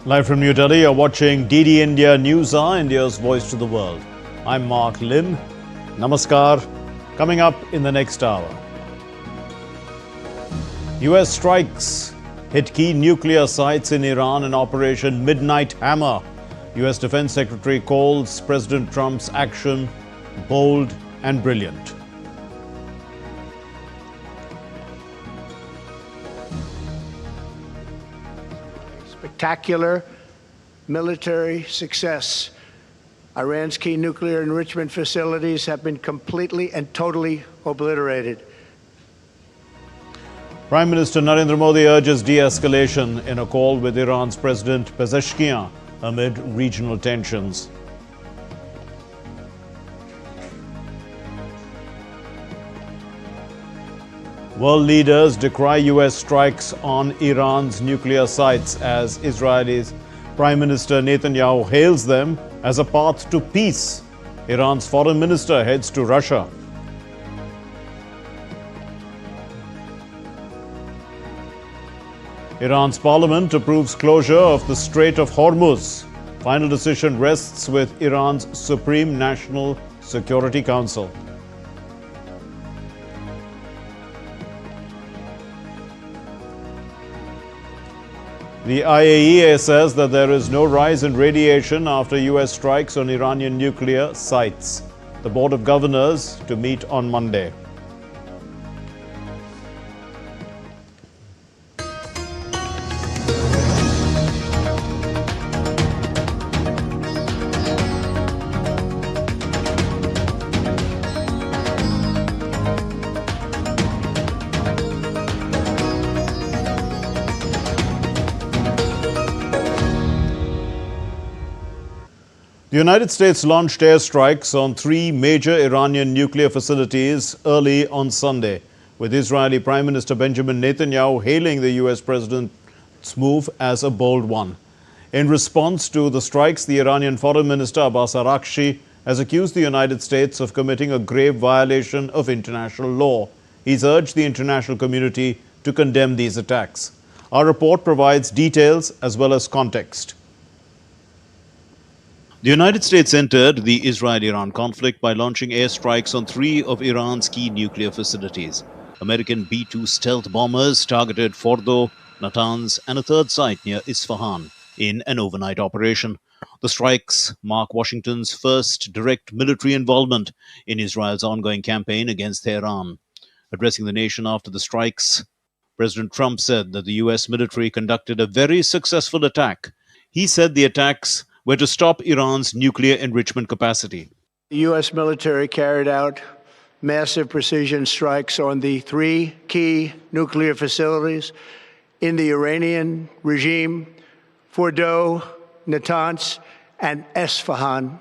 Live from New Delhi, you're watching DD India NewsHour, India's voice to the world. I'm Mark Lim. Namaskar. Coming up in the next hour. US strikes hit key nuclear sites in Iran in Operation Midnight Hammer. US Defense Secretary calls President Trump's action bold and brilliant. Spectacular military success. Iran's key nuclear enrichment facilities have been completely and totally obliterated. Prime Minister Narendra Modi urges de-escalation in a call with Iran's President Pezeshkian amid regional tensions. World leaders decry US strikes on Iran's nuclear sites as Israel's Prime Minister Netanyahu hails them as a path to peace. Iran's foreign minister heads to Russia. Iran's parliament approves closure of the Strait of Hormuz. Final decision rests with Iran's Supreme National Security Council. The IAEA says that there is no rise in radiation after US strikes on Iranian nuclear sites. The Board of Governors to meet on Monday. The United States launched airstrikes on 3 major Iranian nuclear facilities early on Sunday, with Israeli Prime Minister Benjamin Netanyahu hailing the US president's move as a bold one. In response to the strikes, the Iranian Foreign Minister Abbas Araghchi has accused the United States of committing a grave violation of international law. He's urged the international community to condemn these attacks. Our report provides details as well as context. The United States entered the Israel-Iran conflict by launching airstrikes on 3 of Iran's key nuclear facilities. American B-2 stealth bombers targeted Fordo, Natanz, and a third site near Isfahan in an overnight operation. The strikes mark Washington's first direct military involvement in Israel's ongoing campaign against Tehran. Addressing the nation after the strikes, President Trump said that the U.S. military conducted a very successful attack. He said the attacks were to stop Iran's nuclear enrichment capacity. The U.S. military carried out massive precision strikes on the 3 key nuclear facilities in the Iranian regime, Fordo, Natanz, and Isfahan.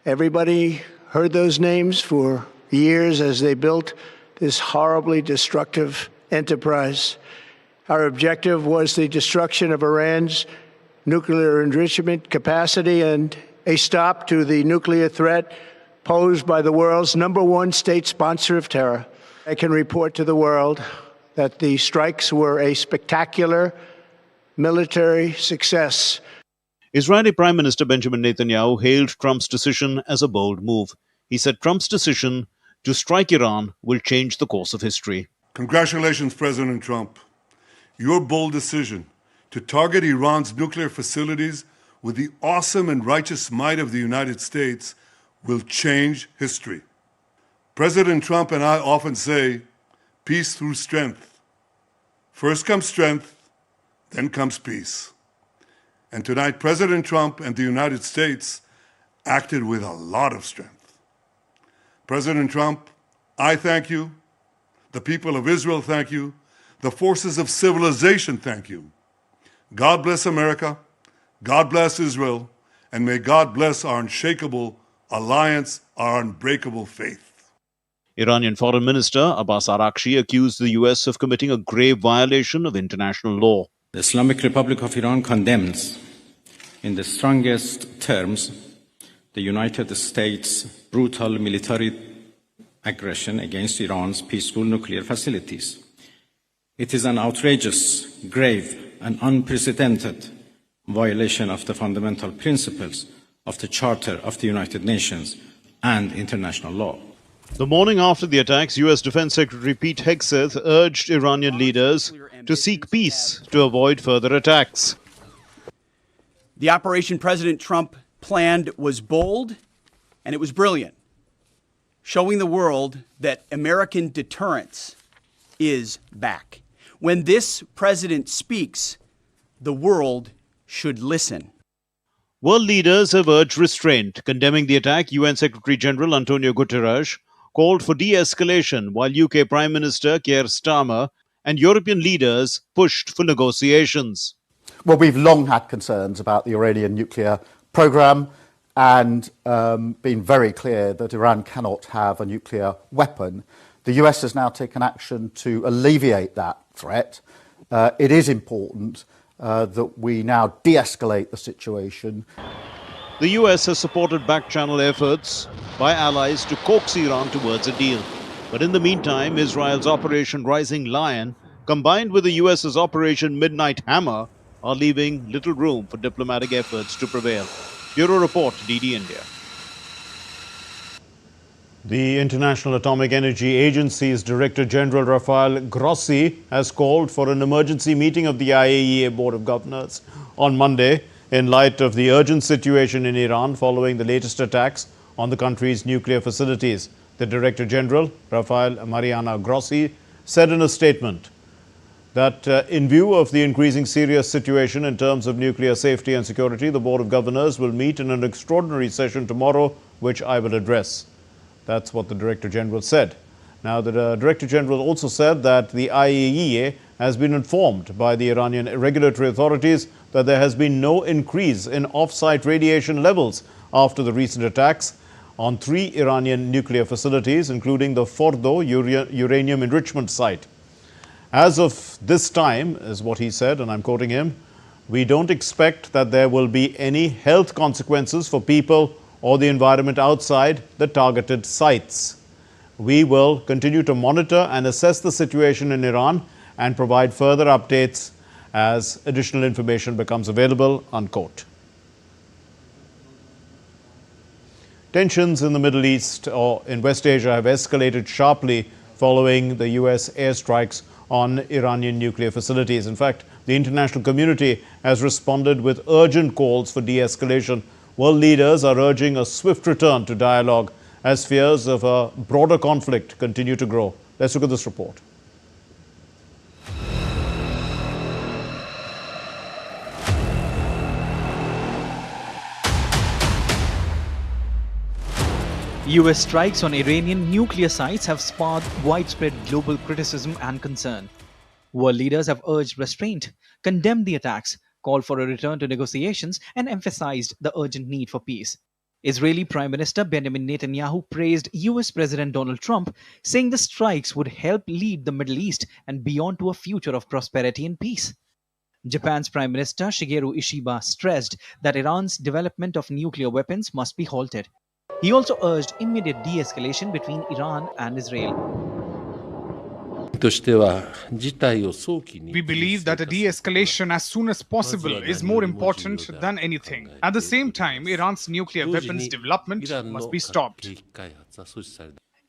Everybody heard those names for years as they built this horribly destructive enterprise. Our objective was the destruction of Iran's nuclear enrichment capacity and a stop to the nuclear threat posed by the world's #1 state sponsor of terror. I can report to the world that the strikes were a spectacular military success. Israeli Prime Minister Benjamin Netanyahu hailed Trump's decision as a bold move. He said Trump's decision to strike Iran will change the course of history. Congratulations, President Trump. Your bold decision to target Iran's nuclear facilities with the awesome and righteous might of the United States will change history. President Trump and I often say, peace through strength. First comes strength, then comes peace. And tonight, President Trump and the United States acted with a lot of strength. President Trump, I thank you. The people of Israel thank you. The forces of civilization thank you. God bless America, God bless Israel, and may God bless our unshakable alliance, our unbreakable faith. Iranian Foreign Minister Abbas Araghchi accused the U.S. of committing a grave violation of international law. The Islamic Republic of Iran condemns in the strongest terms the United States' brutal military aggression against Iran's peaceful nuclear facilities. It is an outrageous, grave, and unprecedented violation of the fundamental principles of the Charter of the United Nations and international law. The morning after the attacks, U.S. Defense Secretary Pete Hegseth urged Iranian leaders to seek peace to avoid further attacks. The operation President Trump planned was bold and it was brilliant, showing the world that American deterrence is back. When this president speaks, the world should listen. World leaders have urged restraint. Condemning the attack, UN Secretary General Antonio Guterres called for de-escalation, while UK Prime Minister Keir Starmer and European leaders pushed for negotiations. Well, we've long had concerns about the Iranian nuclear programme and been very clear that Iran cannot have a nuclear weapon. The US has now taken action to alleviate that threat. It is important that we now de-escalate the situation. The US has supported back-channel efforts by allies to coax Iran towards a deal. But in the meantime, Israel's Operation Rising Lion, combined with the US's Operation Midnight Hammer, are leaving little room for diplomatic efforts to prevail. Bureau Report, DD India. The International Atomic Energy Agency's Director General Rafael Grossi has called for an emergency meeting of the IAEA Board of Governors on Monday in light of the urgent situation in Iran following the latest attacks on the country's nuclear facilities. The Director General, Rafael Mariano Grossi, said in a statement that in view of the increasing serious situation in terms of nuclear safety and security, the Board of Governors will meet in an extraordinary session tomorrow, which I will address. That's what the Director General said. Now, the Director General also said that the IAEA has been informed by the Iranian regulatory authorities that there has been no increase in off-site radiation levels after the recent attacks on 3 Iranian nuclear facilities, including the Fordo uranium enrichment site. As of this time, is what he said, and I'm quoting him, "We don't expect that there will be any health consequences for people or the environment outside the targeted sites. We will continue to monitor and assess the situation in Iran and provide further updates as additional information becomes available," unquote. Tensions in the Middle East or in West Asia have escalated sharply following the US airstrikes on Iranian nuclear facilities. In fact, the international community has responded with urgent calls for de-escalation. World leaders are urging a swift return to dialogue as fears of a broader conflict continue to grow. Let's look at this report. US strikes on Iranian nuclear sites have sparked widespread global criticism and concern. World leaders have urged restraint, condemned the attacks, called for a return to negotiations, and emphasized the urgent need for peace. Israeli Prime Minister Benjamin Netanyahu praised US President Donald Trump, saying the strikes would help lead the Middle East and beyond to a future of prosperity and peace. Japan's Prime Minister Shigeru Ishiba stressed that Iran's development of nuclear weapons must be halted. He also urged immediate de-escalation between Iran and Israel. We believe that a de-escalation as soon as possible is more important than anything. At the same time, Iran's nuclear weapons development must be stopped.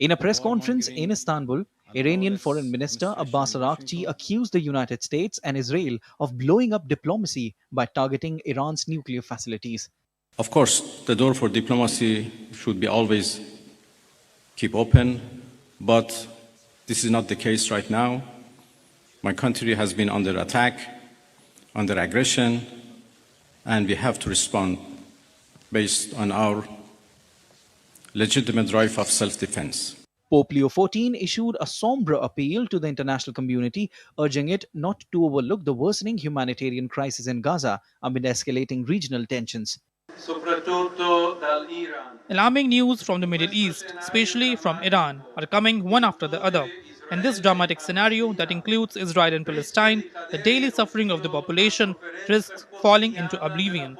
In a press conference in Istanbul, Iranian Foreign Minister Abbas Araghchi accused the United States and Israel of blowing up diplomacy by targeting Iran's nuclear facilities. Of course, the door for diplomacy should be always keep open, but this is not the case right now. My country has been under attack, under aggression, and we have to respond based on our legitimate right of self-defense. Pope Leo XIV issued a somber appeal to the international community, urging it not to overlook the worsening humanitarian crisis in Gaza amid escalating regional tensions. Alarming news from the Middle East, especially from Iran, are coming one after the other. In this dramatic scenario that includes Israel and Palestine, the daily suffering of the population risks falling into oblivion.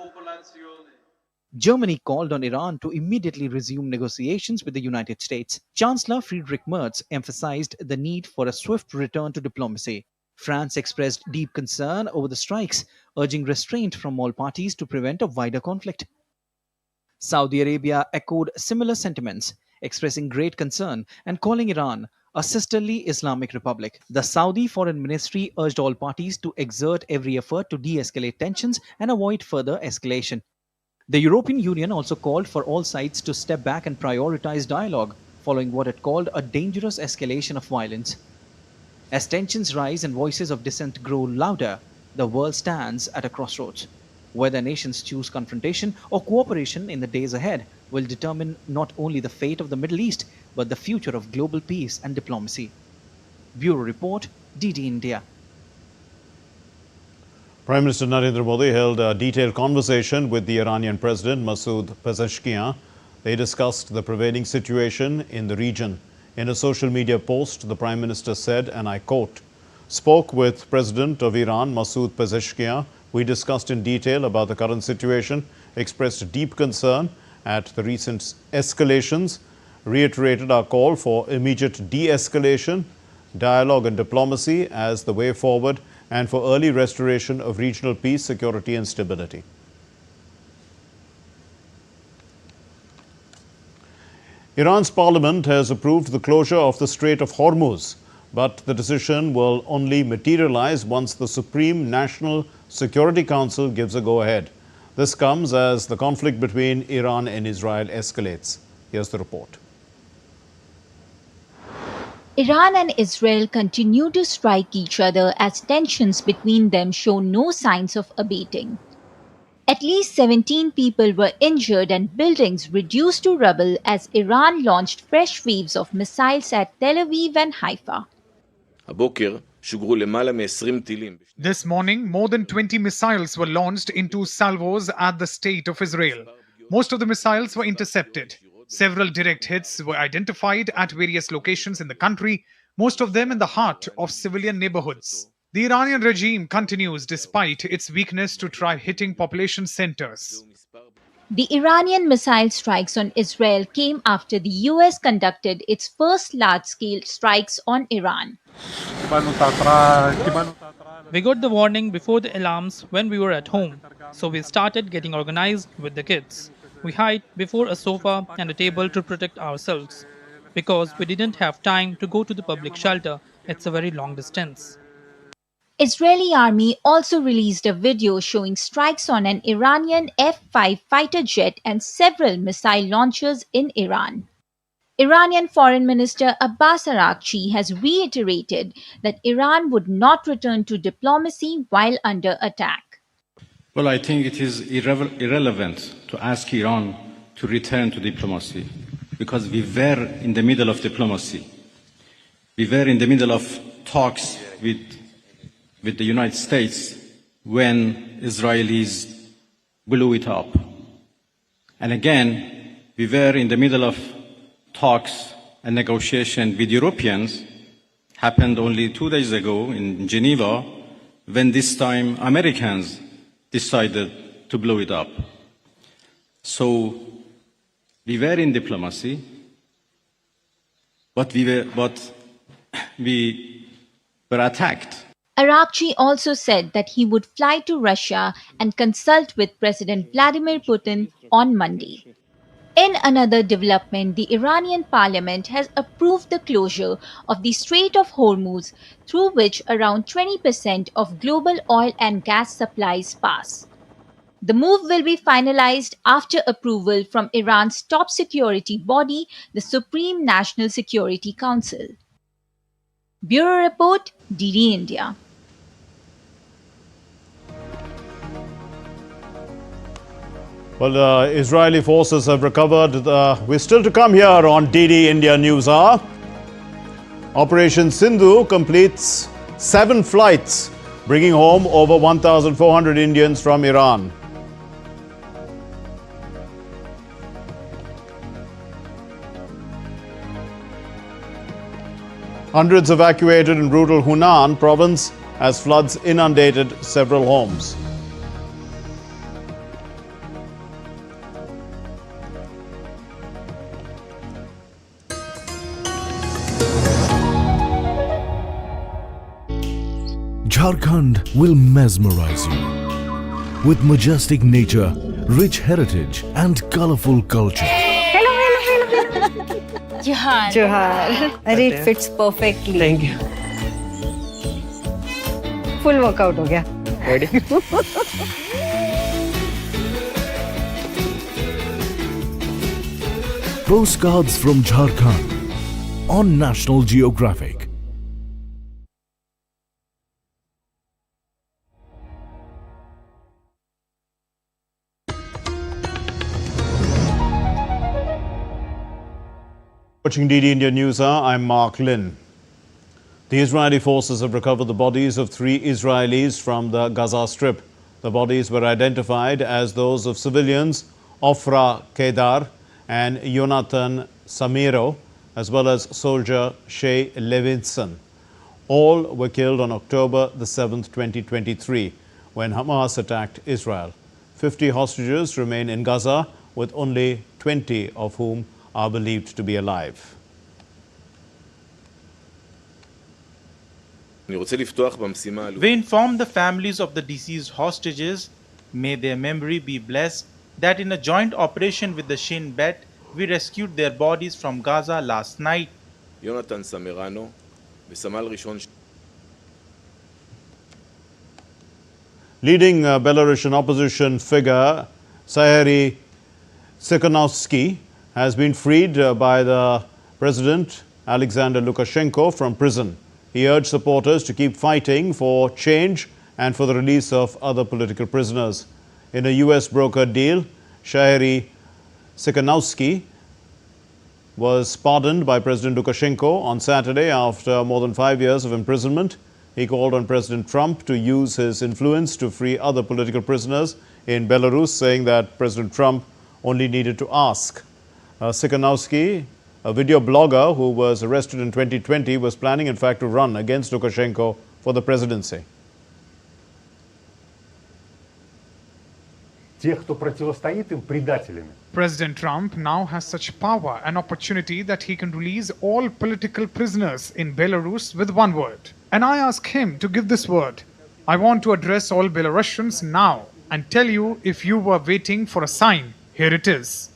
Germany called on Iran to immediately resume negotiations with the United States. Chancellor Friedrich Merz emphasized the need for a swift return to diplomacy. France expressed deep concern over the strikes, urging restraint from all parties to prevent a wider conflict. Saudi Arabia echoed similar sentiments, expressing great concern and calling Iran a sisterly Islamic republic. The Saudi Foreign Ministry urged all parties to exert every effort to de-escalate tensions and avoid further escalation. The European Union also called for all sides to step back and prioritize dialogue, following what it called a dangerous escalation of violence. As tensions rise and voices of dissent grow louder, the world stands at a crossroads. Whether nations choose confrontation or cooperation in the days ahead will determine not only the fate of the Middle East, but the future of global peace and diplomacy. Bureau Report, DD India. Prime Minister Narendra Modi held a detailed conversation with the Iranian President Masoud Pezeshkian. They discussed the prevailing situation in the region. In a social media post, the Prime Minister said, and I quote, "Spoke with President of Iran Masoud Pezeshkian. We discussed in detail about the current situation, expressed deep concern at the recent escalations, reiterated our call for immediate de-escalation, dialogue and diplomacy as the way forward, and for early restoration of regional peace, security and stability." Iran's parliament has approved the closure of the Strait of Hormuz, but the decision will only materialize once the Supreme National Security Council gives a go-ahead. This comes as the conflict between Iran and Israel escalates. Here's the report. Iran and Israel continue to strike each other as tensions between them show no signs of abating. At least 17 people were injured and buildings reduced to rubble as Iran launched fresh waves of missiles at Tel Aviv and Haifa. This morning, more than 20 missiles were launched into salvos at the state of Israel. Most of the missiles were intercepted. Several direct hits were identified at various locations in the country, most of them in the heart of civilian neighborhoods. The Iranian regime continues, despite its weakness, to try hitting population centers. The Iranian missile strikes on Israel came after the US conducted its first large-scale strikes on Iran. We got the warning before the alarms when we were at home, so we started getting organized with the kids. We hid before a sofa and a table to protect ourselves, because we didn't have time to go to the public shelter. It's a very long distance. Israeli army also released a video showing strikes on an Iranian F-5 fighter jet and several missile launchers in Iran. Iranian Foreign Minister Abbas Araghchi has reiterated that Iran would not return to diplomacy while under attack. Well, I think it is irrelevant to ask Iran to return to diplomacy because we were in the middle of diplomacy. We were in the middle of talks with the United States when Israelis blew it up. And again, we were in the middle of talks and negotiation with Europeans, happened only 2 days ago in Geneva, when this time Americans decided to blow it up. So we were in diplomacy, but we were attacked. Araghchi also said that he would fly to Russia and consult with President Vladimir Putin on Monday. In another development, the Iranian parliament has approved the closure of the Strait of Hormuz, through which around 20% of global oil and gas supplies pass. The move will be finalized after approval from Iran's top security body, the Supreme National Security Council. Bureau Report, DD India. Well, Israeli forces have recovered. We're still to come here on DD India NewsHour. Operation Sindhu completes 7 flights, bringing home over 1,400 Indians from Iran. Hundreds evacuated in brutal Hunan province as floods inundated several homes. Jharkhand will mesmerize you with majestic nature, rich heritage and colorful culture. Johar. Johar. It fits perfectly. Thank you. Full workout ho gaya. Ready? Postcards from Jharkhand on National Geographic. Watching DD India NewsHour, I'm Mark Lynn. The Israeli forces have recovered the bodies of 3 Israelis from the Gaza Strip. The bodies were identified as those of civilians Ofra Kedar and Jonathan Samiro, as well as soldier Shay Levinson. All were killed on October the 7th, 2023, when Hamas attacked Israel. 50 hostages remain in Gaza, with only 20 of whom are believed to be alive. We inform the families of the deceased hostages, may their memory be blessed, that in a joint operation with the Shin Bet, we rescued their bodies from Gaza last night. Leading Belarusian opposition figure Serhiy Tsikhanouski has been freed by the President Alexander Lukashenko from prison. He urged supporters to keep fighting for change and for the release of other political prisoners. In a US brokered deal, Serhiy Tsikhanouski was pardoned by President Lukashenko on Saturday after more than 5 years of imprisonment. He called on President Trump to use his influence to free other political prisoners in Belarus, saying that President Trump only needed to ask. Tsikhanouski, a video blogger who was arrested in 2020, was planning, in fact, to run against Lukashenko for the presidency. President Trump now has such power and opportunity that he can release all political prisoners in Belarus with one word. And I ask him to give this word. I want to address all Belarusians now and tell you, if you were waiting for a sign, here it is.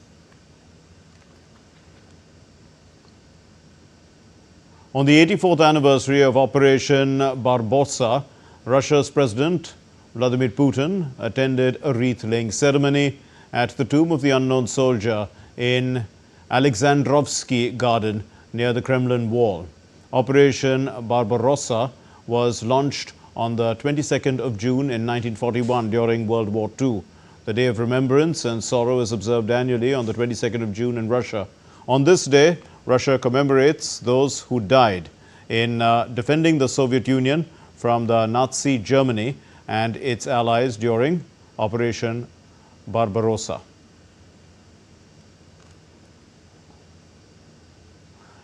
On the 84th anniversary of Operation Barbarossa, Russia's President Vladimir Putin attended a wreath-laying ceremony at the tomb of the unknown soldier in Alexandrovsky Garden near the Kremlin Wall. Operation Barbarossa was launched on the 22nd of June in 1941 during World War II. The Day of Remembrance and Sorrow is observed annually on the 22nd of June in Russia. On this day, Russia commemorates those who died in defending the Soviet Union from the Nazi Germany and its allies during Operation Barbarossa.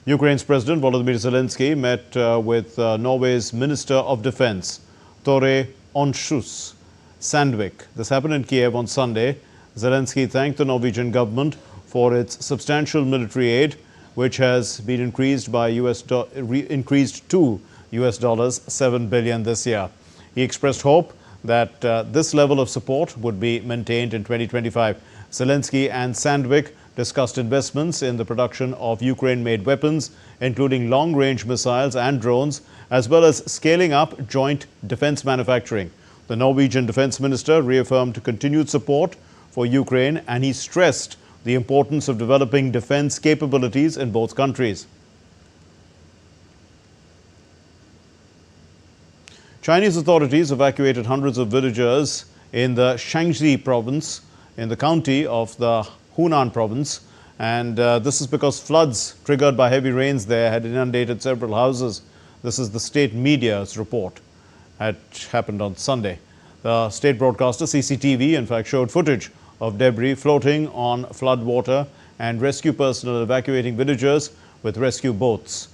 Ukraine's President Volodymyr Zelensky met with Norway's Minister of Defense, Tore Onshus Sandvik. This happened in Kiev on Sunday. Zelensky thanked the Norwegian government for its substantial military aid, which has been increased by increased to US$ 7 billion this year. He expressed hope that this level of support would be maintained in 2025. Zelensky and Sandvik discussed investments in the production of Ukraine-made weapons, including long-range missiles and drones, as well as scaling up joint defense manufacturing. The Norwegian defense minister reaffirmed continued support for Ukraine, and he stressed the importance of developing defense capabilities in both countries. Chinese authorities evacuated hundreds of villagers in the Shaanxi province, in the county of the Hunan province, and this is because floods triggered by heavy rains there had inundated several houses. This is the state media's report. It happened on Sunday. The state broadcaster CCTV, in fact, showed footage of debris floating on floodwater and rescue personnel evacuating villagers with rescue boats.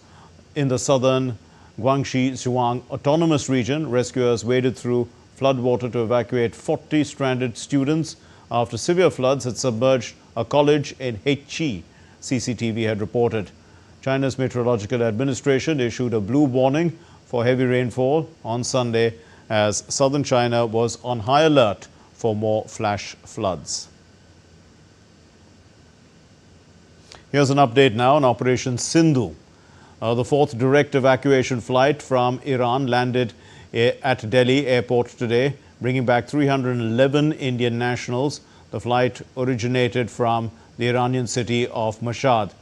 In the southern Guangxi Zhuang Autonomous Region, rescuers waded through floodwater to evacuate 40 stranded students after severe floods had submerged a college in Hechi, CCTV had reported. China's Meteorological Administration issued a blue warning for heavy rainfall on Sunday as southern China was on high alert for more flash floods. Here's an update now on Operation Sindhu. The fourth direct evacuation flight from Iran landed at Delhi airport today, bringing back 311 Indian nationals. The flight originated from the Iranian city of Mashhad.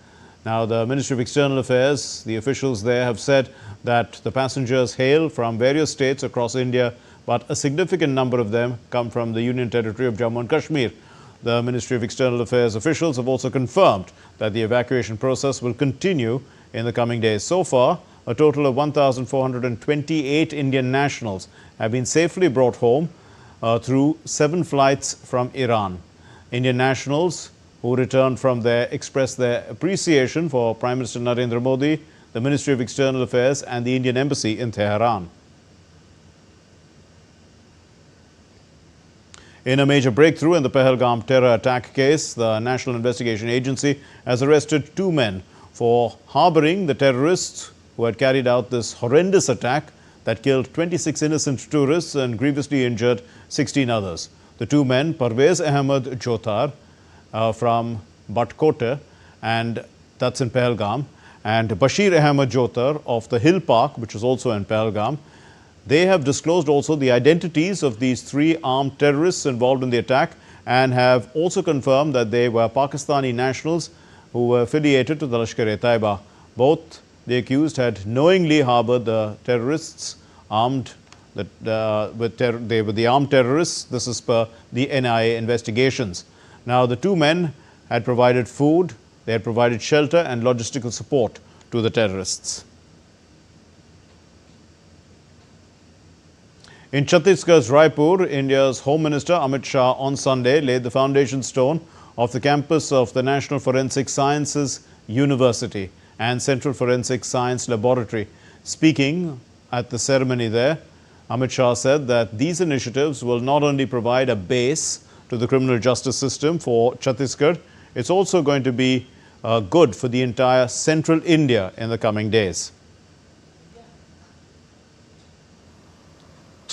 Now, the Ministry of External Affairs, the officials there have said that the passengers hail from various states across India, but a significant number of them come from the Union Territory of Jammu and Kashmir. The Ministry of External Affairs officials have also confirmed that the evacuation process will continue in the coming days. So far, a total of 1,428 Indian nationals have been safely brought home through 7 flights from Iran. Indian nationals who returned from there expressed their appreciation for Prime Minister Narendra Modi, the Ministry of External Affairs and the Indian Embassy in Tehran. In a major breakthrough in the Pahalgam terror attack case, the National Investigation Agency has arrested 2 men for harboring the terrorists who had carried out this horrendous attack that killed 26 innocent tourists and grievously injured 16 others. The 2 men, Parvez Ahmed Jotar from Batkote, and that's in Pahalgam, and Bashir Ahmed Jotar of the Hill Park, which is also in Pahalgam, they have disclosed also the identities of these 3 armed terrorists involved in the attack and have also confirmed that they were Pakistani nationals who were affiliated to the Lashkar-e-Taiba. Both the accused had knowingly harbored the terrorists armed. They were the armed terrorists. This is per the NIA investigations. Now, the 2 men had provided food, they had provided shelter and logistical support to the terrorists. In Chhattisgarh's Raipur, India's Home Minister Amit Shah on Sunday laid the foundation stone of the campus of the National Forensic Sciences University and Central Forensic Science Laboratory. Speaking at the ceremony there, Amit Shah said that these initiatives will not only provide a base to the criminal justice system for Chhattisgarh, it's also going to be good for the entire central India in the coming days.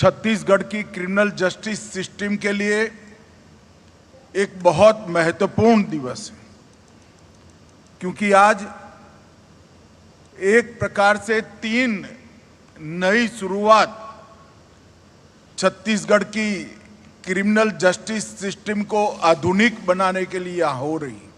Chhattisgarh की criminal justice system के लिए एक बहुत महत्वपूर्ण दिवस है, क्योंकि आज एक प्रकार से 3 नई शुरुआत छत्तीसगढ़ की क्रिमिनल जस्टिस सिस्टम को आधुनिक बनाने के लिए हो रही है.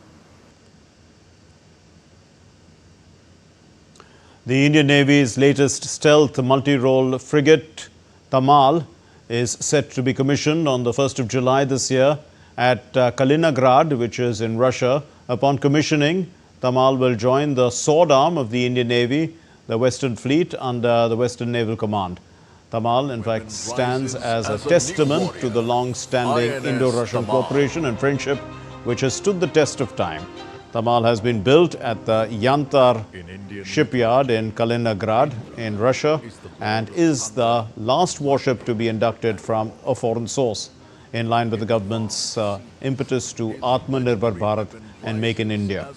The Indian Navy's latest stealth multi-role frigate Tamal is set to be commissioned on the 1st of July this year at Kaliningrad, which is in Russia. Upon commissioning, Tamal will join the sword arm of the Indian Navy, the Western Fleet under the Western Naval Command. Tamal, in fact, stands as a testament to the long-standing Indo-Russian cooperation and friendship which has stood the test of time. Tamal has been built at the Yantar shipyard in Kaliningrad in Russia and is the last warship to be inducted from a foreign source, in line with the government's impetus to Atmanirbhar Bharat and Make in India.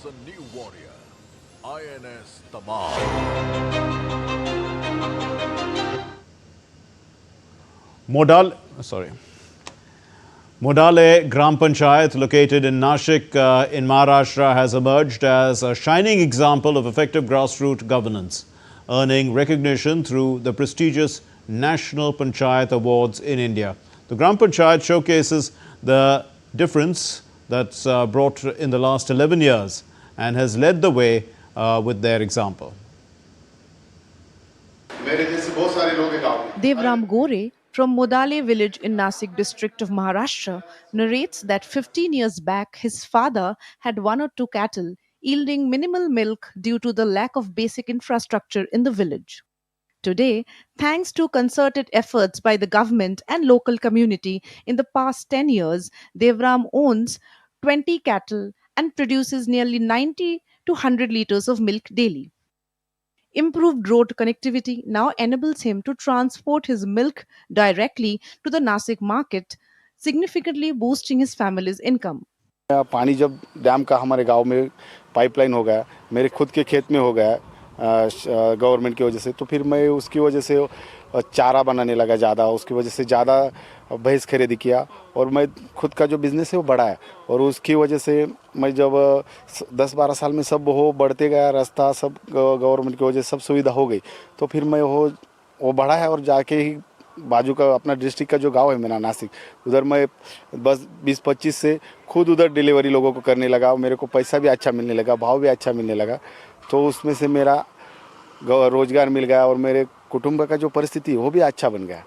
Modale Gram Panchayat, located in Nashik in Maharashtra, has emerged as a shining example of effective grassroots governance, earning recognition through the prestigious National Panchayat Awards in India. The Gram Panchayat showcases the difference that's brought in the last 11 years and has led the way with their example. Devram Gore from Modale village in Nashik district of Maharashtra narrates that 15 years back his father had 1 or 2 cattle, yielding minimal milk due to the lack of basic infrastructure in the village. Today, thanks to concerted efforts by the government and local community in the past 10 years, Devram owns 20 cattle and produces nearly 90 to 100 liters of milk daily. Improved road connectivity now enables him to transport his milk directly to the Nashik market, significantly boosting his family's income. पानी जब dam का हमारे गांव में pipeline हो गया, मेरे खुद के खेत में हो गया, गवर्नमेंट की वजह से। तो फिर मैं उसकी वजह से चारा बनाने लगा ज़्यादा, उसकी वजह से ज़्यादा भैंस खरीदी किया और मैं खुद का जो बिज़नेस है वो बढ़ाया। और उसकी वजह से मैं जब 10-12 साल में सब हो बढ़ते गया, रास्ता सब गवर्नमेंट की वजह से सब सुविधा हो गई, तो फिर मैं वो बढ़ाया और जाके ही बाजू का अपना डिस्ट्रिक्ट का जो गांव है मेरा नासिक, उधर मैं बस 20-25 से खुद उधर डिलीवरी लोगों को करने लगा। मेरे को पैसा भी अच्छा मिलने लगा, भाव भी अच्छा मिलने लगा, तो उसमें से मेरा रोजगार मिल गया और मेरे कुटुंब का जो परिस्थिति है वो भी अच्छा बन गया।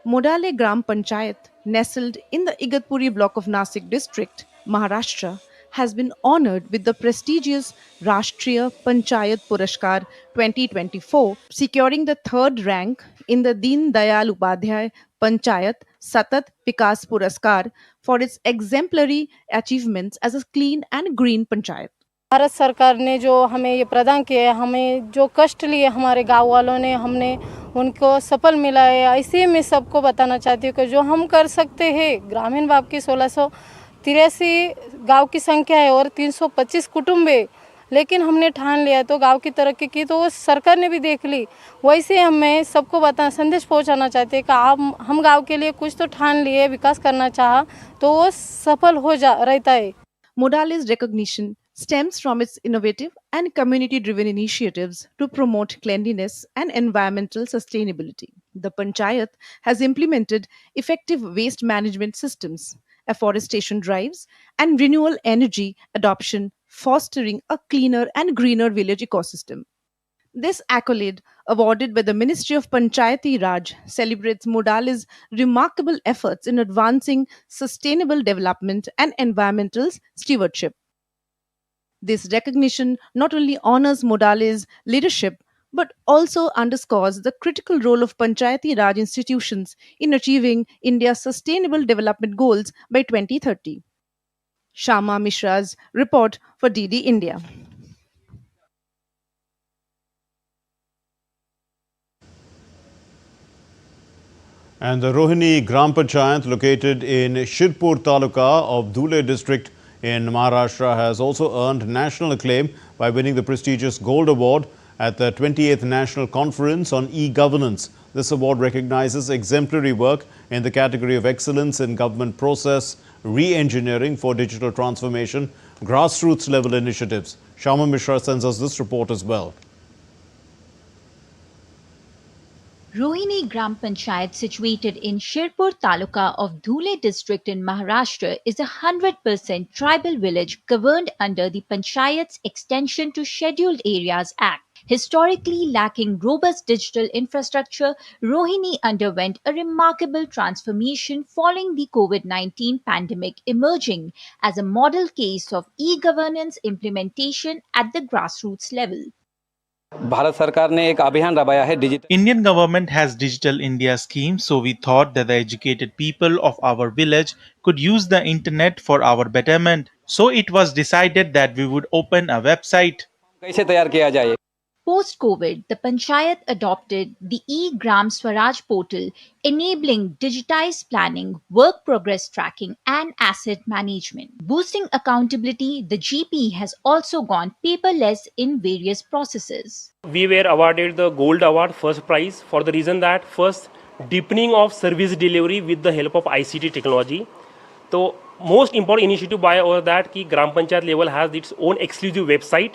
Modale Gram Panchayat, nestled in the Igatpuri block of Nashik district, Maharashtra, has been honored with the prestigious Rashtriya Panchayat Puraskar 2024, securing the third rank in the Deen Dayal Upadhyay Panchayat Satat Vikas Puraskar for its exemplary achievements as a clean and green panchayat. Bharat सरकार ने जो हमें ये प्रदान किया है, हमें जो कष्ट लिए हमारे गांव वालों ने, हमने उनको सफल मिला है। ऐसे मैं सबको बताना चाहती हूँ कि जो हम कर सकते हैं, ग्रामीण भाग की 1683 गांव की संख्या है और 325 कुटुंब है, लेकिन हमने ठान लिया तो गांव की तरक्की की, तो वो सरकार ने भी देख ली। वैसे हमें सबको संदेश पहुंचाना चाहते हैं कि हम गांव के लिए कुछ तो ठान लिए, विकास करना चाहा तो वो सफल हो रहता है। Modale's recognition stems from its innovative and community-driven initiatives to promote cleanliness and environmental sustainability. The Panchayat has implemented effective waste management systems, afforestation drives, and renewable energy adoption, fostering a cleaner and greener village ecosystem. This accolade, awarded by the Ministry of Panchayati Raj, celebrates Modale's remarkable efforts in advancing sustainable development and environmental stewardship. This recognition not only honors Modale's leadership but also underscores the critical role of Panchayati Raj institutions in achieving India's sustainable development goals by 2030. Shama Mishra's report for DD India. And the Rohini Gram Panchayat, located in Shirpur Taluka of Dhule district in Maharashtra, has also earned national acclaim by winning the prestigious Gold Award at the 28th National Conference on E-Governance. This award recognizes exemplary work in the category of excellence in government process, re-engineering for digital transformation, grassroots level initiatives. Shama Mishra sends us this report as well. Rohini Gram Panchayat, situated in Shirpur Taluka of Dhule district in Maharashtra, is a 100% tribal village governed under the Panchayat's Extension to Scheduled Areas Act. Historically lacking robust digital infrastructure, Rohini underwent a remarkable transformation following the COVID-19 pandemic, emerging as a model case of e-governance implementation at the grassroots level. Bharat सरकार ने एक अभियान रबाया है digital Indian government has Digital India scheme, so we thought that the educated people of our village could use the internet for our betterment. So it was decided that we would open a website. कैसे तैयार किया जाए Post-COVID, the Panchayat adopted the e-Gram Swaraj portal, enabling digitized planning, work progress tracking, and asset management. Boosting accountability, the GP has also gone paperless in various processes. We were awarded the Gold Award first prize for the reason that first, deepening of service delivery with the help of ICT technology. So most important initiative by all that ki Gram Panchayat level has its own exclusive website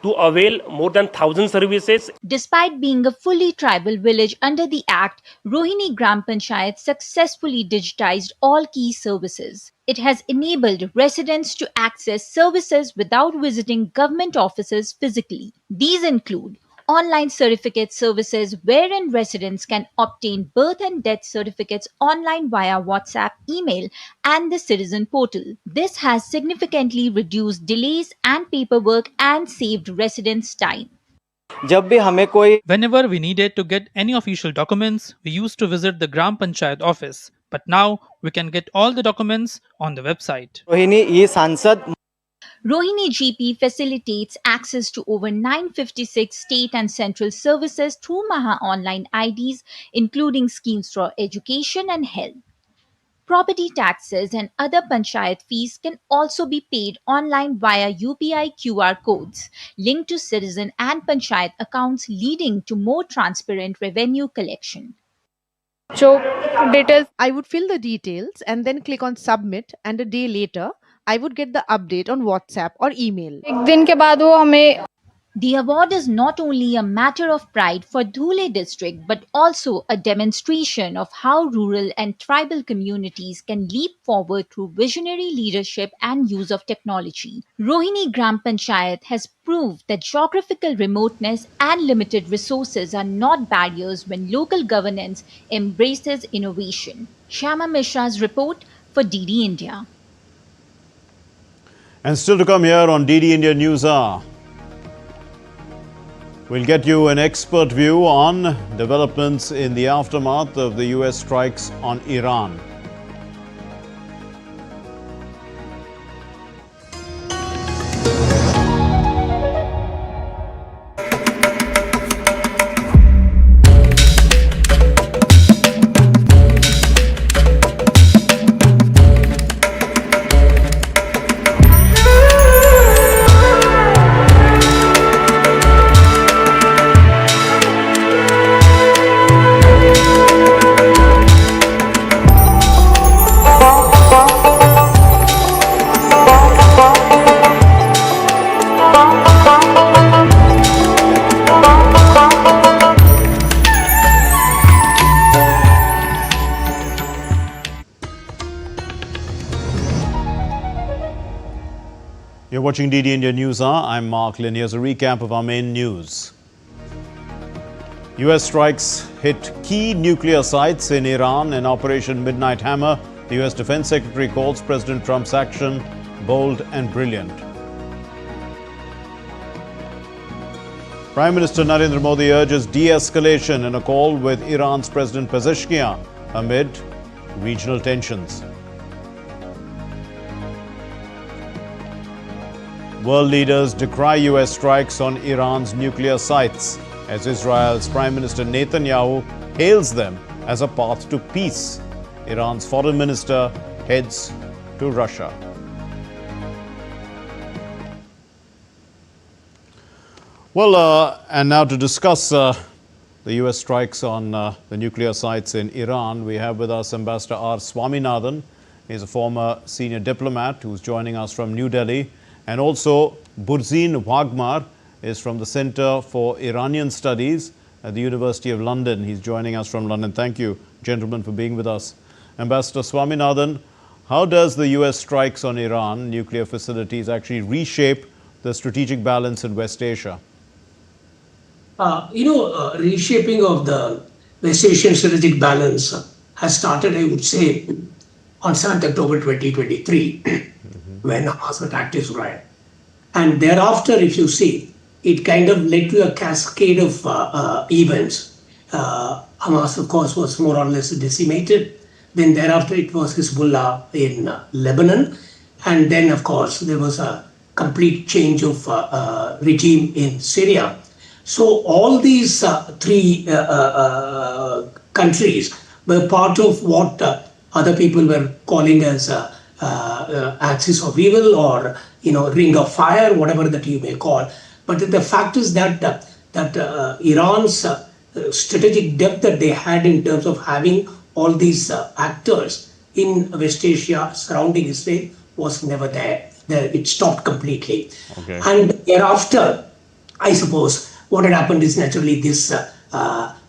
to avail more than 1,000 services. Despite being a fully tribal village under the Act, Rohini Gram Panchayat successfully digitized all key services. It has enabled residents to access services without visiting government offices physically. These include online certificate services wherein residents can obtain birth and death certificates online via WhatsApp, email, and the citizen portal. This has significantly reduced delays and paperwork and saved residents time. Whenever we needed to get any official documents, we used to visit the Gram Panchayat office. But now we can get all the documents on the website. Rohini GP facilitates access to over 956 state and central services through Maha Online IDs, including schemes for education and health. Property taxes and other panchayat fees can also be paid online via UPI QR codes linked to citizen and panchayat accounts, leading to more transparent revenue collection. So, details. I would fill the details and then click on submit, and a day later, I would get the update on WhatsApp or email. एक दिन के बाद वो हमें The award is not only a matter of pride for Dhule district but also a demonstration of how rural and tribal communities can leap forward through visionary leadership and use of technology. Rohini Gram Panchayat has proved that geographical remoteness and limited resources are not barriers when local governance embraces innovation. Shyama Mishra's report for DD India. And still to come here on DD India NewsHour. We'll get you an expert view on developments in the aftermath of the US strikes on Iran. You're watching DD India NewsHour. I'm Mark Lynn. Here's a recap of our main news. US strikes hit key nuclear sites in Iran in Operation Midnight Hammer. The US Defense Secretary calls President Trump's action bold and brilliant. Prime Minister Narendra Modi urges de-escalation in a call with Iran's President Pezeshkian amid regional tensions. World leaders decry US strikes on Iran's nuclear sites as Israel's Prime Minister Netanyahu hails them as a path to peace. Iran's foreign minister heads to Russia. Well, and now to discuss the US strikes on the nuclear sites in Iran, we have with us Ambassador R. Swaminathan. He's a former senior diplomat who's joining us from New Delhi. And also, Burzeen Wagmar is from the Center for Iranian Studies at the University of London. He's joining us from London. Thank you, gentlemen, for being with us. Ambassador Swaminathan, how does the US strikes on Iran nuclear facilities actually reshape the strategic balance in West Asia? Reshaping of the West Asian strategic balance has started, I would say, on 7th October 2023. When Hamas attacked Israel. And thereafter, if you see, it kind of led to a cascade of events. Hamas, of course, was more or less decimated. Then thereafter, it was Hezbollah in Lebanon. And then, of course, there was a complete change of regime in Syria. So all these three countries were part of what other people were calling as axis of evil or ring of fire, whatever that you may call. But the fact is that Iran's strategic depth that they had in terms of having all these actors in West Asia surrounding Israel was never there. It stopped completely. Okay. And thereafter, I suppose what had happened is naturally this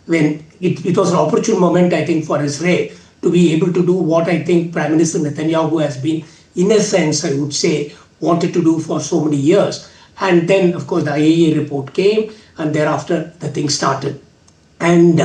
when it was an opportune moment, I think, for Israel to be able to do what I think Prime Minister Netanyahu has been, in a sense, I would say, wanted to do for so many years. And then, of course, the IAEA report came, and thereafter the thing started. And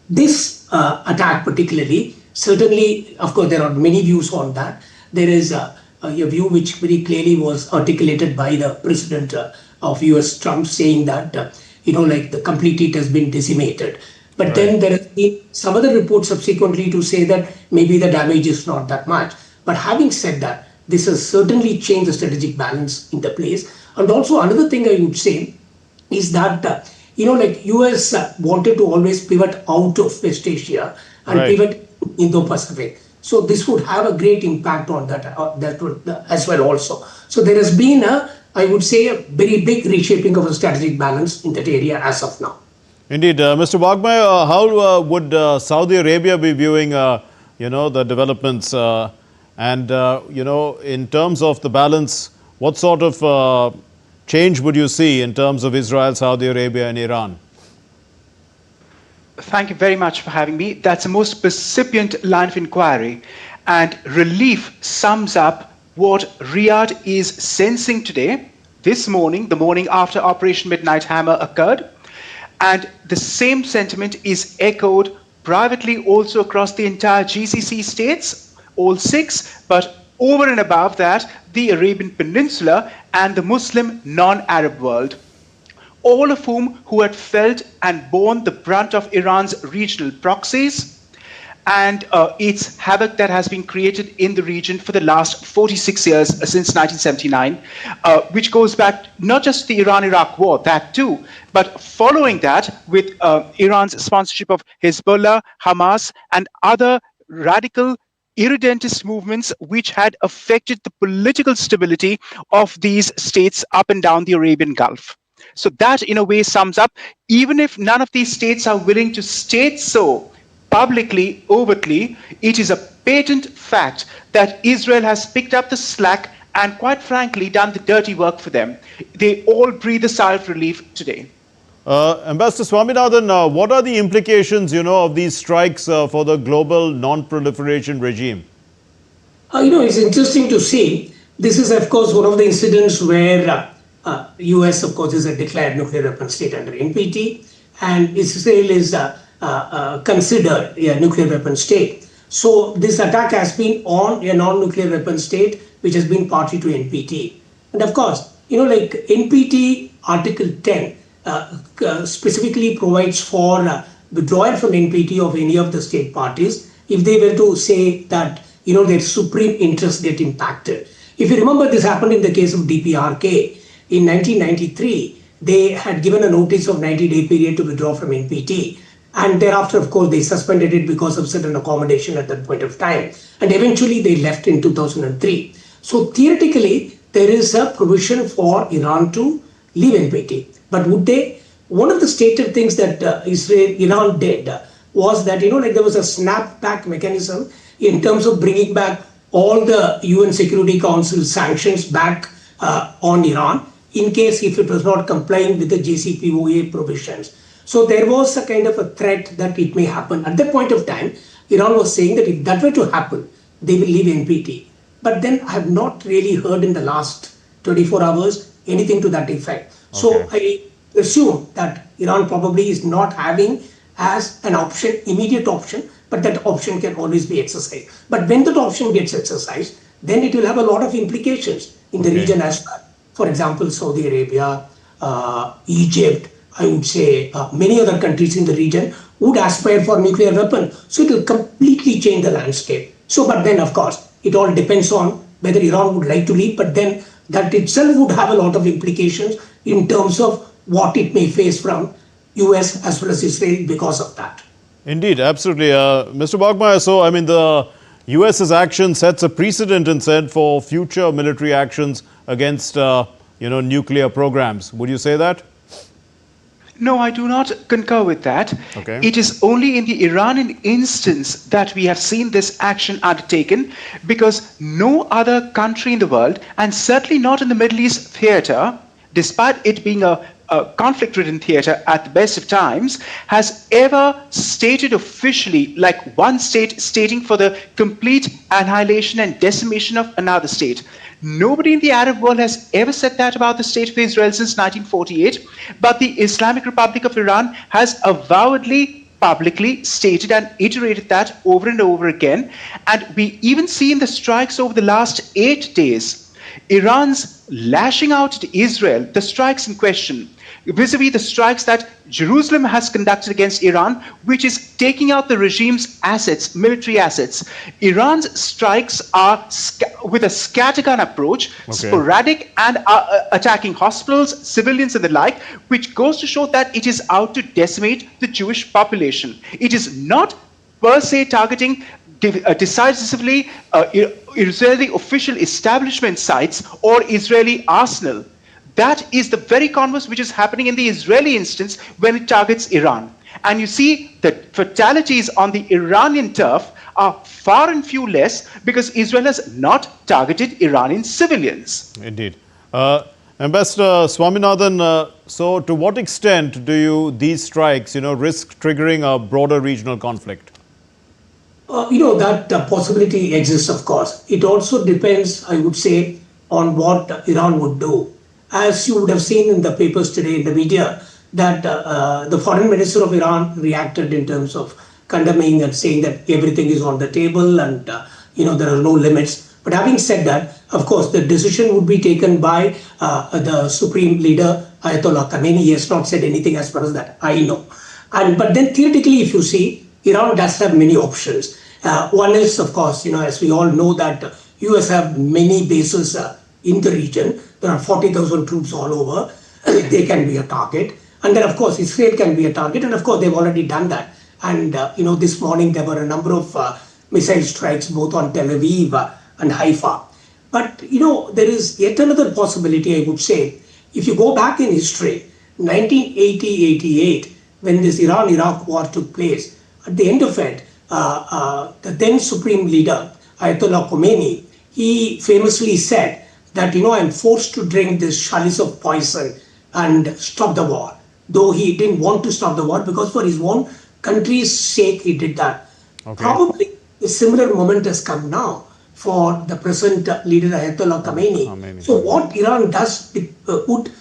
this attack particularly, certainly, of course, there are many views on that. There is a view which very clearly was articulated by the President of US, Trump, saying that, the complete it has been decimated. But then there has been some other reports subsequently to say that maybe the damage is not that much. But having said that, this has certainly changed the strategic balance in the place. And also another thing I would say is that, US wanted to always pivot out of West Asia and pivot Indo-Pacific. So this would have a great impact on that, as well also. So there has been I would say, a very big reshaping of a strategic balance in that area as of now. Indeed. Mr. Wagmai, how would Saudi Arabia be viewing, the developments and, in terms of the balance, what sort of change would you see in terms of Israel, Saudi Arabia and Iran? Thank you very much for having me. That's a most recipient line of inquiry, and relief sums up what Riyadh is sensing today, this morning, the morning after Operation Midnight Hammer occurred. And the same sentiment is echoed privately also across the entire GCC states, all 6, but over and above that, the Arabian Peninsula and the Muslim non-Arab world, all of who had felt and borne the brunt of Iran's regional proxies and its havoc that has been created in the region for the last 46 years, since 1979, which goes back not just the Iran-Iraq war, that too, but following that with Iran's sponsorship of Hezbollah, Hamas, and other radical irredentist movements which had affected the political stability of these states up and down the Arabian Gulf. So that, in a way, sums up, even if none of these states are willing to state so publicly, overtly, it is a patent fact that Israel has picked up the slack and, quite frankly, done the dirty work for them. They all breathe a sigh of relief today. Ambassador Swaminathan, what are the implications, of these strikes for the global non-proliferation regime? It's interesting to see. This is, of course, one of the incidents where US, of course, is a declared nuclear weapon state under NPT, and Israel is considered a nuclear weapon state. So this attack has been on a non-nuclear weapon state, which has been party to NPT. And of course, like NPT Article 10 specifically provides for withdrawal from NPT of any of the state parties if they were to say that, their supreme interests get impacted. If you remember, this happened in the case of DPRK. In 1993, they had given a notice of 90-day period to withdraw from NPT. And thereafter, of course, they suspended it because of certain accommodation at that point of time. And eventually, they left in 2003. So theoretically, there is a provision for Iran to leave NPT. But would they? One of the stated things that Iran did was that, there was a snapback mechanism in terms of bringing back all the UN Security Council sanctions back on Iran in case if it was not complying with the JCPOA provisions. So there was a kind of a threat that it may happen. At that point of time, Iran was saying that if that were to happen, they will leave NPT. But then I have not really heard in the last 24 hours anything to that effect. Okay. So I assume that Iran probably is not having as an option, immediate option, but that option can always be exercised. But when that option gets exercised, then it will have a lot of implications in the region as well. For example, Saudi Arabia, Egypt, I would say many other countries in the region would aspire for nuclear weapon. So it will completely change the landscape. So, but then of course, it all depends on whether Iran would like to leave, but then that itself would have a lot of implications in terms of what it may face from US as well as Israel because of that. Indeed, absolutely. Mr. Wagmai, so the US's action sets a precedent and said for future military actions against, nuclear programs. Would you say that? No, I do not concur with that. Okay. It is only in the Iranian instance that we have seen this action undertaken, because no other country in the world, and certainly not in the Middle East theater, despite it being a conflict-ridden theater at the best of times, has ever stated officially, like one state stating for the complete annihilation and decimation of another state. Nobody in the Arab world has ever said that about the state of Israel since 1948, but the Islamic Republic of Iran has avowedly, publicly stated and iterated that over and over again. And we even see in the strikes over the last 8 days, Iran's lashing out at Israel, the strikes in question, vis-a-vis the strikes that Jerusalem has conducted against Iran, which is taking out the regime's assets, military assets. Iran's strikes are with a scattergun approach, sporadic and attacking hospitals, civilians and the like, which goes to show that it is out to decimate the Jewish population. It is not per se targeting decisively Israeli official establishment sites or Israeli arsenal. That is the very converse which is happening in the Israeli instance when it targets Iran. And you see that fatalities on the Iranian turf are far and few less because Israel has not targeted Iranian civilians. Indeed. Ambassador Swaminathan, so to what extent do these strikes, risk triggering a broader regional conflict? That possibility exists, of course. It also depends, I would say, on what Iran would do. As you would have seen in the papers today in the media, that the foreign minister of Iran reacted in terms of condemning and saying that everything is on the table and, there are no limits. But having said that, of course, the decision would be taken by the supreme leader, Ayatollah Khamenei. He has not said anything as far as that I know. But then theoretically, if you see, Iran does have many options. One is, of course, as we all know that US have many bases in the region. There are 40,000 troops all over. They can be a target. And then, of course, Israel can be a target. And, of course, they've already done that. And, this morning there were a number of missile strikes both on Tel Aviv and Haifa. But, there is yet another possibility, I would say. If you go back in history, 1980-88, when this Iran-Iraq war took place, at the end of it, the then supreme leader, Ayatollah Khomeini, he famously said that, I'm forced to drink this chalice of poison and stop the war. Though he didn't want to stop the war because for his own country's sake, he did that. Okay. Probably a similar moment has come now for the present leader, Ayatollah Khamenei. So what Iran does would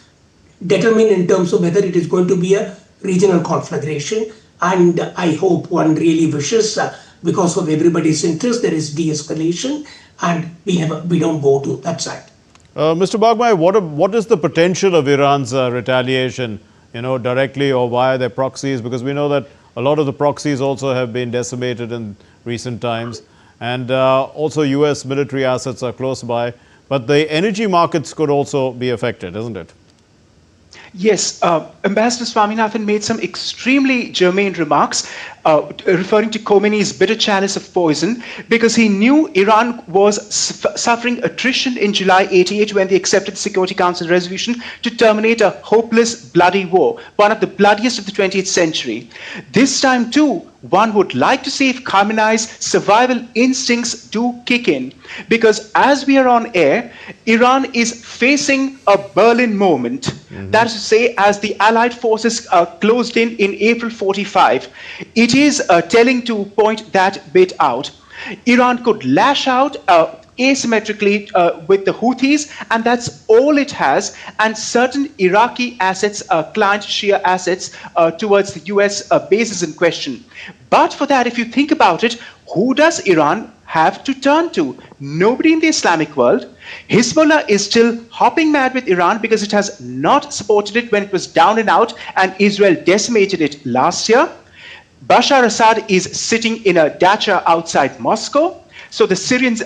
determine in terms of whether it is going to be a regional conflagration. And I hope one really wishes, because of everybody's interest, there is de-escalation and we don't go to that side. Mr. Bagmai, what is the potential of Iran's retaliation, directly or via their proxies? Because we know that a lot of the proxies also have been decimated in recent times. And also US military assets are close by. But the energy markets could also be affected, isn't it? Yes, Ambassador Swaminathan made some extremely germane remarks referring to Khomeini's bitter chalice of poison because he knew Iran was suffering attrition in July 88 when they accepted the Security Council resolution to terminate a hopeless, bloody war, one of the bloodiest of the 20th century. This time too, one would like to see if Khamenei's survival instincts do kick in because as we are on air, Iran is facing a Berlin moment. That is to say, as the Allied forces closed in April 45, it is telling to point that bit out. Iran could lash out asymmetrically with the Houthis, and that's all it has, and certain Iraqi assets, client Shia assets towards the US bases in question. But for that, if you think about it, who does Iran have to turn to? Nobody in the Islamic world. Hezbollah is still hopping mad with Iran because it has not supported it when it was down and out and Israel decimated it last year. Bashar Assad is sitting in a dacha outside Moscow. So the Syrian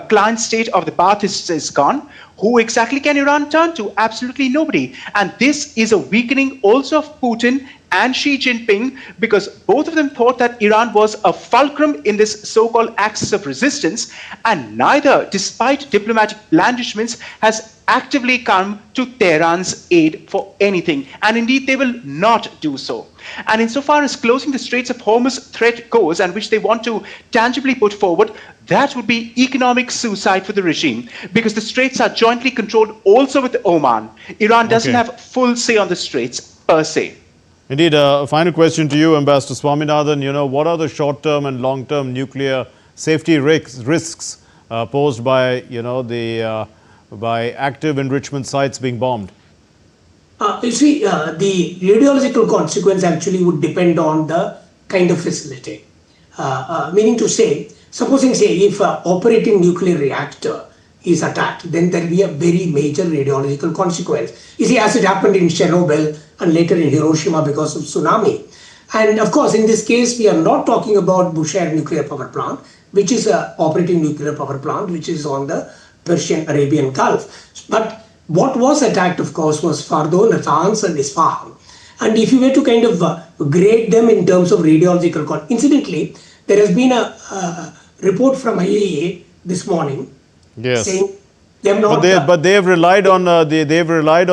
client state of the Baathists is gone. Who exactly can Iran turn to? Absolutely nobody. And this is a weakening also of Putin and Xi Jinping because both of them thought that Iran was a fulcrum in this so-called axis of resistance, and neither, despite diplomatic blandishments, has actively come to Tehran's aid for anything. And indeed, they will not do so. And insofar as closing the Straits of Hormuz threat goes, and which they want to tangibly put forward, that would be economic suicide for the regime, because the Straits are jointly controlled also with Oman. Iran doesn't have full say on the Straits per se. Indeed, a final question to you, Ambassador Swaminathan. What are the short-term and long-term nuclear safety risks posed by, by active enrichment sites being bombed? You see, the radiological consequence actually would depend on the kind of facility. Meaning to say, supposing, say, if an operating nuclear reactor is attacked, then there will be a very major radiological consequence. You see, as it happened in Chernobyl and later in Hiroshima because of tsunami. And of course, in this case, we are not talking about Bushehr nuclear power plant, which is an operating nuclear power plant, which is on the Persian Arabian Gulf. But what was attacked, of course, was Fordo, Natanz, and Isfahan. And if you were to kind of grade them in terms of radiological, incidentally, there has been a report from IAEA this morning Yes. saying they have not. But they have relied on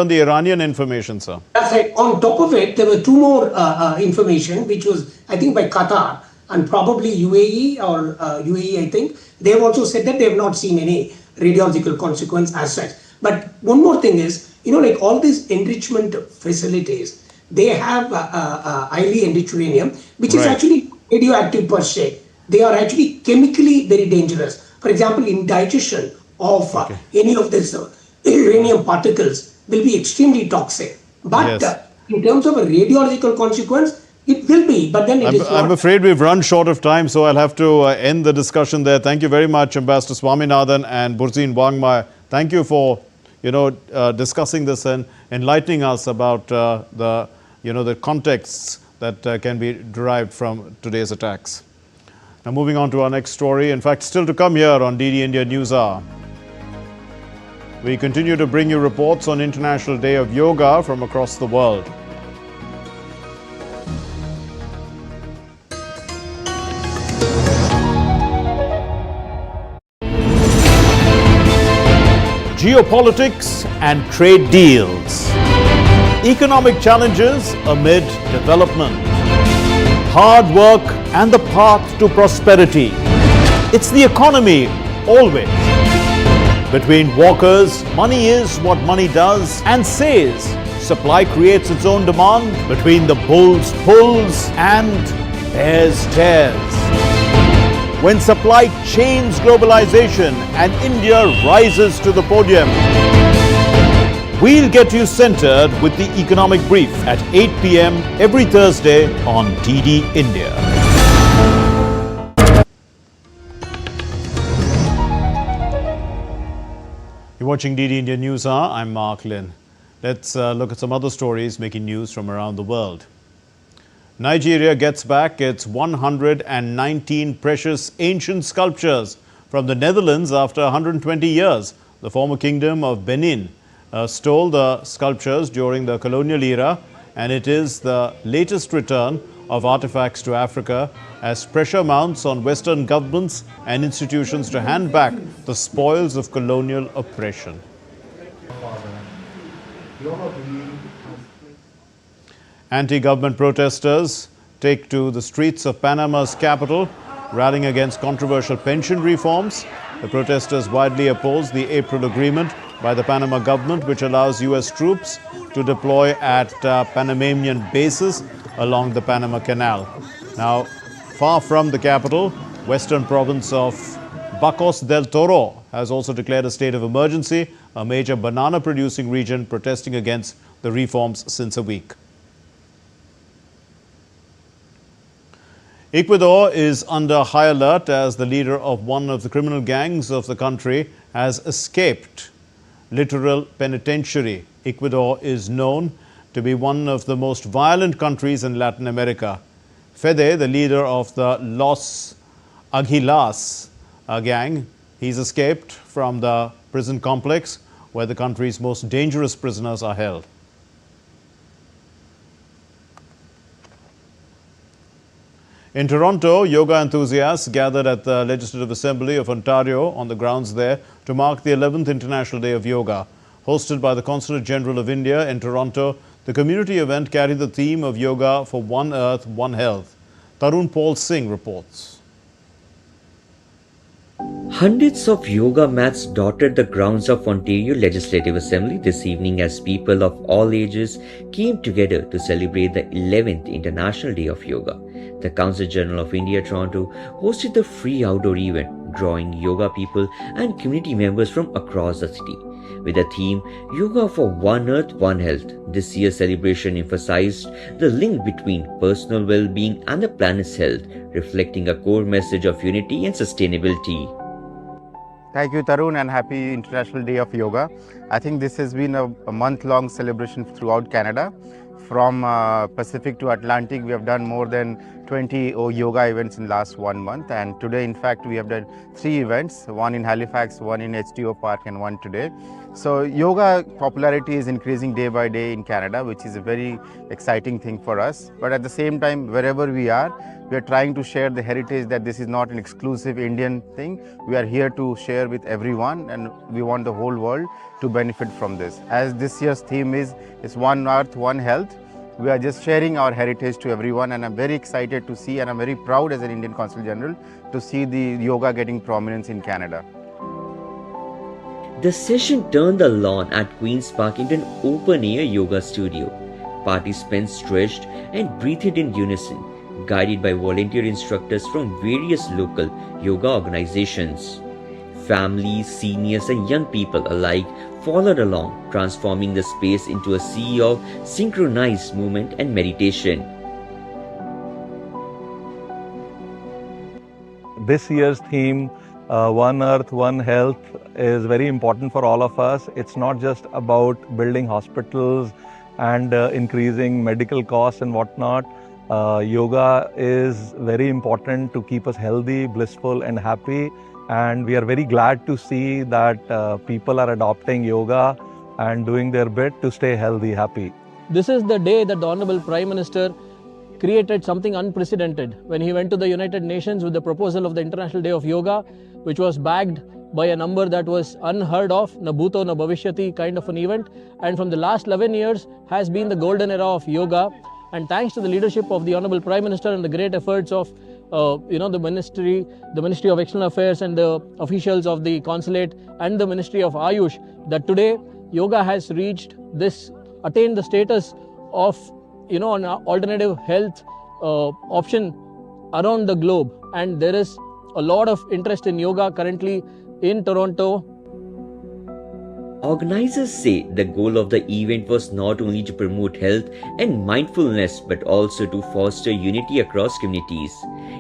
the Iranian information, sir. That's right. On top of it, there were two more information, which was, I think, by Qatar and probably UAE or UAE, I think. They have also said that they have not seen any radiological consequence as such. But one more thing is, like all these enrichment facilities, they have highly enriched uranium, which is actually radioactive per se. They are actually chemically very dangerous. For example, indigestion of any of these uranium particles will be extremely toxic. But in terms of a radiological consequence, it will be, but then it is not. I'm afraid we've run short of time, so I'll have to end the discussion there. Thank you very much, Ambassador Swaminathan and Burzin Wangmai. Thank you for, discussing this and enlightening us about the contexts that can be derived from today's attacks. Now, moving on to our next story. In fact, still to come here on DD India NewsHour. We continue to bring you reports on International Day of Yoga from across the world. Geopolitics and trade deals. Economic challenges amid development. Hard work and the path to prosperity. It's the economy, always. Between walkers, money is what money does and says. Supply creates its own demand. Between the bulls pulls and bears tears. When supply chains globalization and India rises to the podium. We'll get you centered with the economic brief at 8 p.m. every Thursday on DD India. You're watching DD India NewsHour. I'm Mark Lynn. Let's look at some other stories making news from around the world. Nigeria gets back its 119 precious ancient sculptures from the Netherlands after 120 years. The former kingdom of Benin stole the sculptures during the colonial era, and it is the latest return of artifacts to Africa as pressure mounts on Western governments and institutions to hand back the spoils of colonial oppression. Anti-government protesters take to the streets of Panama's capital, rallying against controversial pension reforms. The protesters widely oppose the April agreement by the Panama government, which allows U.S. troops to deploy at Panamanian bases along the Panama Canal. Now, far from the capital, western province of Bacos del Toro has also declared a state of emergency, a major banana-producing region protesting against the reforms since a week. Ecuador is under high alert as the leader of one of the criminal gangs of the country has escaped literal penitentiary. Ecuador is known to be one of the most violent countries in Latin America. Fede, the leader of the Los Aguilas gang, he's escaped from the prison complex where the country's most dangerous prisoners are held. In Toronto, yoga enthusiasts gathered at the Legislative Assembly of Ontario on the grounds there to mark the 11th International Day of Yoga. Hosted by the Consulate General of India in Toronto, the community event carried the theme of Yoga for One Earth, One Health. Tarun Paul Singh reports. Hundreds of yoga mats dotted the grounds of Ontario Legislative Assembly this evening as people of all ages came together to celebrate the 11th International Day of Yoga. The Council General of India, Toronto, hosted the free outdoor event, drawing yoga people and community members from across the city. With the theme, Yoga for One Earth, One Health, this year's celebration emphasized the link between personal well-being and the planet's health, reflecting a core message of unity and sustainability. Thank you, Tarun, and happy International Day of Yoga. I think this has been a month-long celebration throughout Canada. From Pacific to Atlantic, we have done more than 20 yoga events in last 1 month, and today in fact we have done 3 events, one in Halifax, one in HTO Park and one today. So yoga popularity is increasing day by day in Canada, which is a very exciting thing for us. But at the same time, wherever we are trying to share the heritage, that this is not an exclusive Indian thing. We are here to share with everyone, and we want the whole world to benefit from this. As this year's theme is One Earth, One Health, we are just sharing our heritage to everyone, and I'm very excited to see, and I'm very proud as an Indian Consul General to see the yoga getting prominence in Canada. The session turned the lawn at Queen's Park into an open-air yoga studio. Participants stretched and breathed in unison, guided by volunteer instructors from various local yoga organizations. Families, seniors and young people alike followed along, transforming the space into a sea of synchronized movement and meditation. This year's theme, One Earth, One Health, is very important for all of us. It's not just about building hospitals and increasing medical costs and whatnot. Yoga is very important to keep us healthy, blissful and happy. And we are very glad to see that people are adopting yoga and doing their bit to stay healthy, happy. This is the day that the Honorable Prime Minister created something unprecedented when he went to the United Nations with the proposal of the International Day of Yoga, which was backed by a number that was unheard of, na bhuto na bhavishyati kind of an event, and from the last 11 years has been the golden era of yoga. And thanks to the leadership of the Honorable Prime Minister and the great efforts of the Ministry of External Affairs and the officials of the Consulate and the Ministry of Ayush, that today yoga has attained the status of an alternative health option around the globe. And there is a lot of interest in yoga currently in Toronto. Organizers say the goal of the event was not only to promote health and mindfulness but also to foster unity across communities.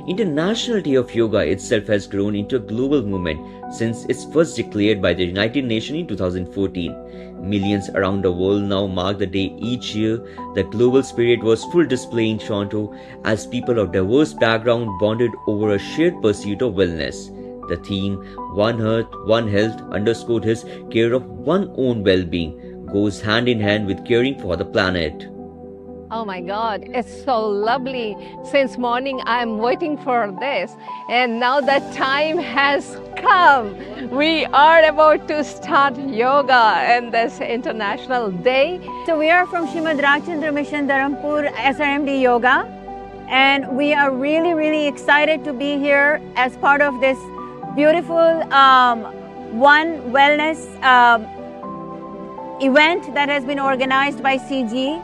International Day of Yoga itself has grown into a global movement since it's first declared by the United Nations in 2014. Millions around the world now mark the day each year. The global spirit was full display in Toronto as people of diverse backgrounds bonded over a shared pursuit of wellness. The theme, One Earth, One Health, underscored his care of one's own well-being, goes hand in hand with caring for the planet. Oh my God, it's so lovely. Since morning I'm waiting for this, and now the time has come. We are about to start yoga in this International Day. So we are from Shrimad Rajchandra Mission Dharampur SRMD Yoga, and we are really excited to be here as part of this beautiful One Wellness event that has been organized by CG.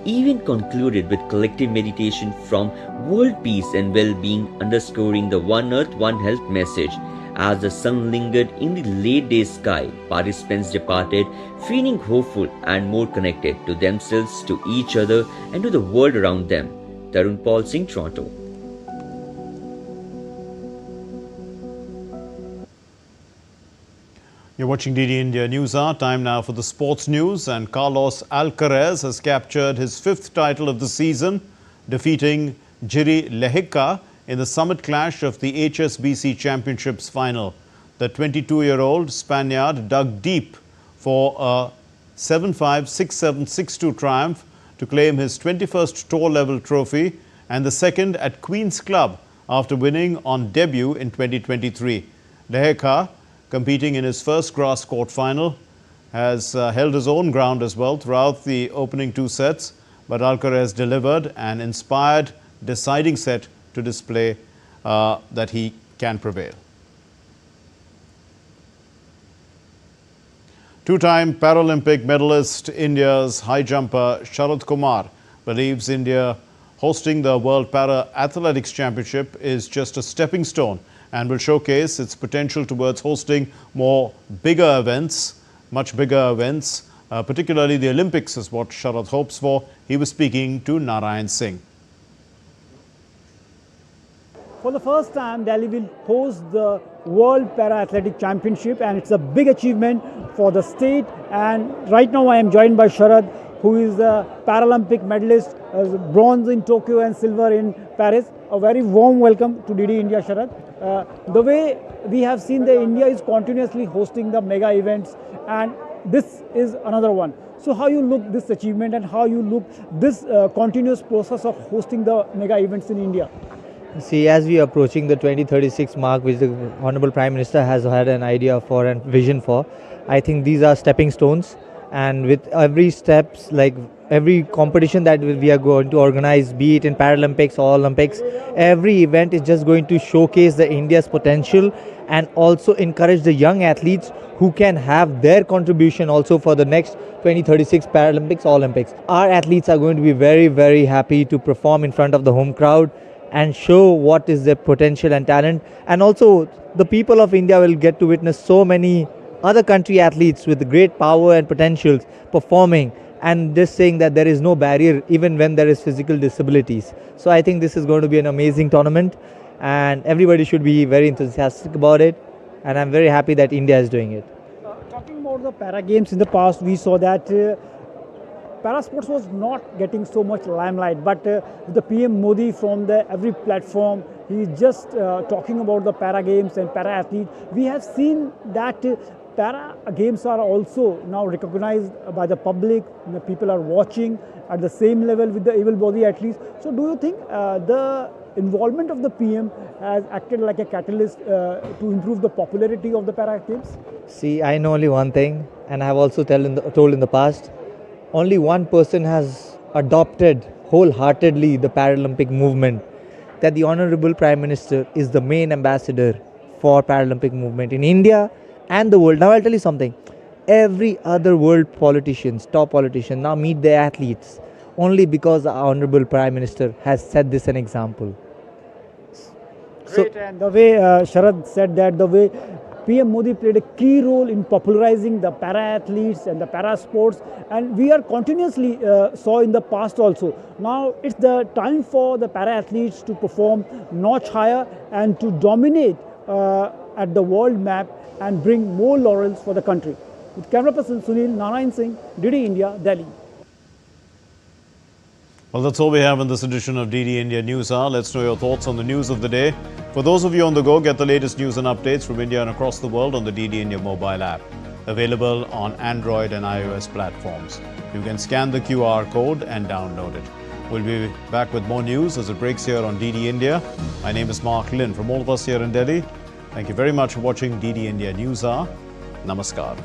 Event concluded with collective meditation from world peace and well-being, underscoring the One Earth, One Health message. As the sun lingered in the late day sky, participants departed feeling hopeful and more connected to themselves, to each other and to the world around them. Tarun Paul Singh, Toronto. You're watching DD India NewsHour. Time now for the sports news. And Carlos Alcaraz has captured his 5th title of the season, defeating Jiri Lehecka in the summit clash of the HSBC Championships final. The 22-year-old Spaniard dug deep for a 7-5, 6-7, 6-2 triumph to claim his 21st tour-level trophy and the 2nd at Queen's Club after winning on debut in 2023. Lehecka, competing in his first grass court final, has held his own ground as well throughout the opening 2 sets, but Alcaraz delivered an inspired deciding set to display that he can prevail. Two-time Paralympic medalist India's high jumper Sharad Kumar believes India hosting the World Para Athletics Championship is just a stepping stone and will showcase its potential towards hosting bigger events, much bigger events, particularly the Olympics is what Sharad hopes for. He was speaking to Narayan Singh. For the first time, Delhi will host the World Para Athletic Championship, and it's a big achievement for the state. And right now I am joined by Sharad. who is a Paralympic medalist, bronze in Tokyo and silver in Paris. A very warm welcome to DD India, Sharad. The way we have seen that India is continuously hosting the mega events, and this is another one. So how you look this achievement and how you look this continuous process of hosting the mega events in India? See, as we are approaching the 2036 mark, which the Honorable Prime Minister has had an idea for and vision for, I think these are stepping stones. And with every steps, like every competition that we are going to organize, be it in Paralympics or Olympics, every event is just going to showcase the India's potential and also encourage the young athletes who can have their contribution also for the next 2036 Paralympics, Olympics. Our athletes are going to be very, very happy to perform in front of the home crowd and show what is their potential and talent. And also the people of India will get to witness so many other country athletes with great power and potentials performing and just saying that there is no barrier even when there is physical disabilities. So I think this is going to be an amazing tournament and everybody should be very enthusiastic about it, and I'm very happy that India is doing it. Talking about the para games in the past, we saw that para sports was not getting so much limelight, but the PM Modi from every platform, he is just talking about the para games and para athletes. We have seen that para games are also now recognized by the public. The people are watching at the same level with the able-bodied athletes. So do you think the involvement of the PM has acted like a catalyst to improve the popularity of the para games? See, I know only one thing, and I have also told in the past, only one person has adopted wholeheartedly the Paralympic movement, that the Honorable Prime Minister is the main ambassador for Paralympic movement in India and the world. Now I'll tell you something, every other world politicians, top politician now meet their athletes only because the Honorable Prime Minister has set this an example. Great, and the way Sharad said that the way PM Modi played a key role in popularizing the para-athletes and the para-sports, and we are continuously saw in the past also. Now it's the time for the para-athletes to perform notch higher and to dominate at the world map and bring more laurels for the country. With camera person Sunil, Narayan Singh, DD India, Delhi. Well, that's all we have in this edition of DD India NewsHour. Let's know your thoughts on the news of the day. For those of you on the go, get the latest news and updates from India and across the world on the DD India mobile app, available on Android and iOS platforms. You can scan the QR code and download it. We'll be back with more news as it breaks here on DD India. My name is Mark Lin. From all of us here in Delhi, thank you very much for watching DD India NewsHour. Namaskar.